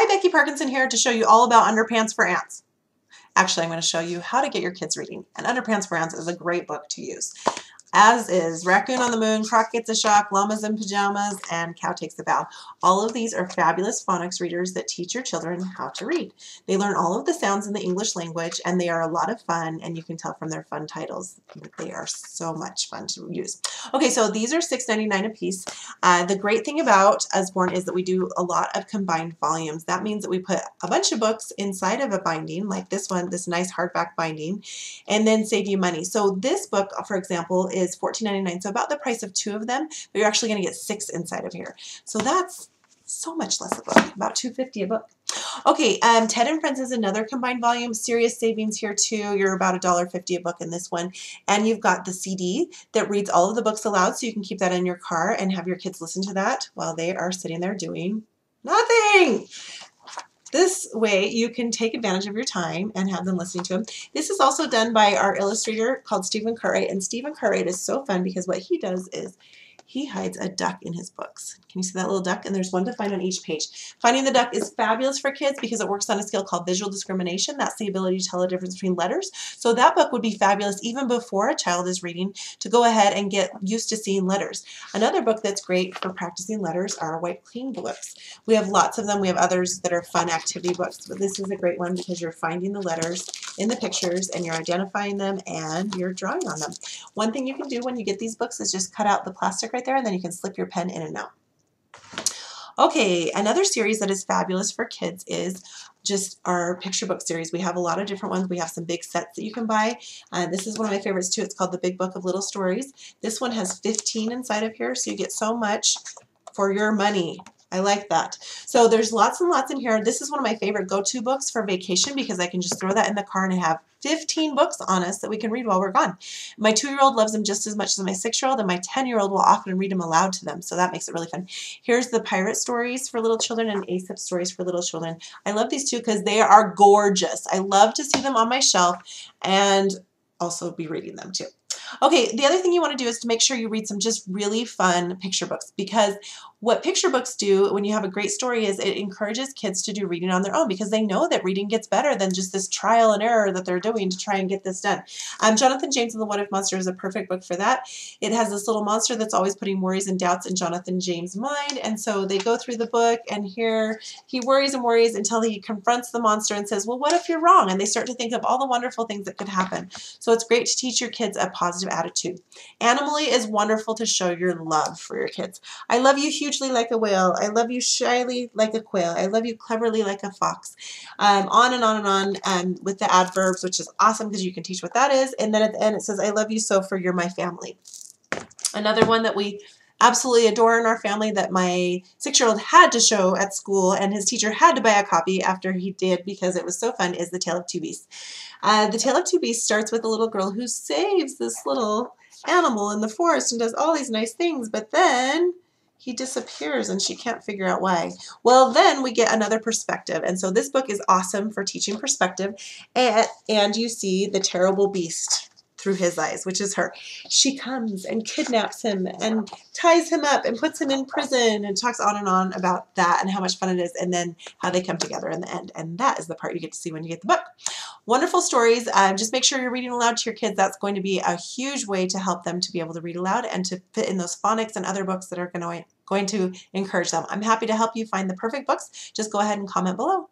Becky Parkinson here to show you all about Underpants for Ants. Actually, I'm going to show you how to get your kids reading. And Underpants for Ants is a great book to use. As is Raccoon on the Moon, Croc Gets a Shock, Llamas in Pajamas, and Cow Takes a Bow. All of these are fabulous phonics readers that teach your children how to read. They learn all of the sounds in the English language, and they are a lot of fun, and you can tell from their fun titles that they are so much fun to use. Okay, so these are $6.99 a piece. The great thing about Usborne is that we do a lot of combined volumes. That means that we put a bunch of books inside of a binding, like this one, this nice hardback binding, and then save you money. So this book, for example, is $14.99, so about the price of 2 of them, but you're actually going to get 6 inside of here. So that's so much less a book, about $2.50 a book. Okay, Ted and Friends is another combined volume. Serious savings here too. You're about $1.50 a book in this one. And you've got the CD that reads all of the books aloud, so you can keep that in your car and have your kids listen to that while they are sitting there doing nothing. This way you can take advantage of your time and have them listening to them. This is also done by our illustrator called Stephen Cartwright, and Stephen Cartwright is so fun because what he does is he hides a duck in his books. Can you see that little duck? And there's one to find on each page. Finding the duck is fabulous for kids because it works on a skill called visual discrimination. That's the ability to tell the difference between letters. So that book would be fabulous even before a child is reading to go ahead and get used to seeing letters. Another book that's great for practicing letters are White Clean books. We have lots of them. We have others that are fun activity books, but this is a great one because you're finding the letters in the pictures and you're identifying them and you're drawing on them. One thing you can do when you get these books is just cut out the plastic right there, and then you can slip your pen in and out. Okay, another series that is fabulous for kids is just our picture book series. We have a lot of different ones. We have some big sets that you can buy. This is one of my favorites too. It's called The Big Book of Little Stories. This one has 15 inside of here, so you get so much for your money. I like that. So there's lots and lots in here. This is one of my favorite go-to books for vacation because I can just throw that in the car and I have 15 books on us that we can read while we're gone. My 2-year-old loves them just as much as my 6-year-old, and my 10-year-old will often read them aloud to them, so that makes it really fun. Here's the pirate stories for little children and Aesop stories for little children. I love these two because they are gorgeous. I love to see them on my shelf and also be reading them too. Okay, the other thing you want to do is to make sure you read some just really fun picture books, because what picture books do when you have a great story is it encourages kids to do reading on their own because they know that reading gets better than just this trial and error that they're doing to try and get this done. Jonathan James and the What If Monster is a perfect book for that. It has this little monster that's always putting worries and doubts in Jonathan James' mind, and so they go through the book and here he worries and worries until he confronts the monster and says, well, what if you're wrong? And they start to think of all the wonderful things that could happen. So it's great to teach your kids a positive attitude. Animally is wonderful to show your love for your kids. I love you hugely like a whale. I love you shyly like a quail. I love you cleverly like a fox. On and on and on with the adverbs, which is awesome because you can teach what that is. And then at the end it says, I love you so, for you're my family. Another one that we absolutely adore in our family that my 6-year-old had to show at school and his teacher had to buy a copy after he did because it was so fun is The Tale of Two Beasts. The Tale of Two Beasts starts with a little girl who saves this little animal in the forest and does all these nice things, but then he disappears and she can't figure out why. Well, then we get another perspective, and so this book is awesome for teaching perspective, and you see the terrible beast through his eyes, which is her. She comes and kidnaps him and ties him up and puts him in prison and talks on and on about that and how much fun it is and then how they come together in the end. And that is the part you get to see when you get the book. Wonderful stories. Just make sure you're reading aloud to your kids. That's going to be a huge way to help them to be able to read aloud and to fit in those phonics and other books that are going to encourage them. I'm happy to help you find the perfect books. Just go ahead and comment below.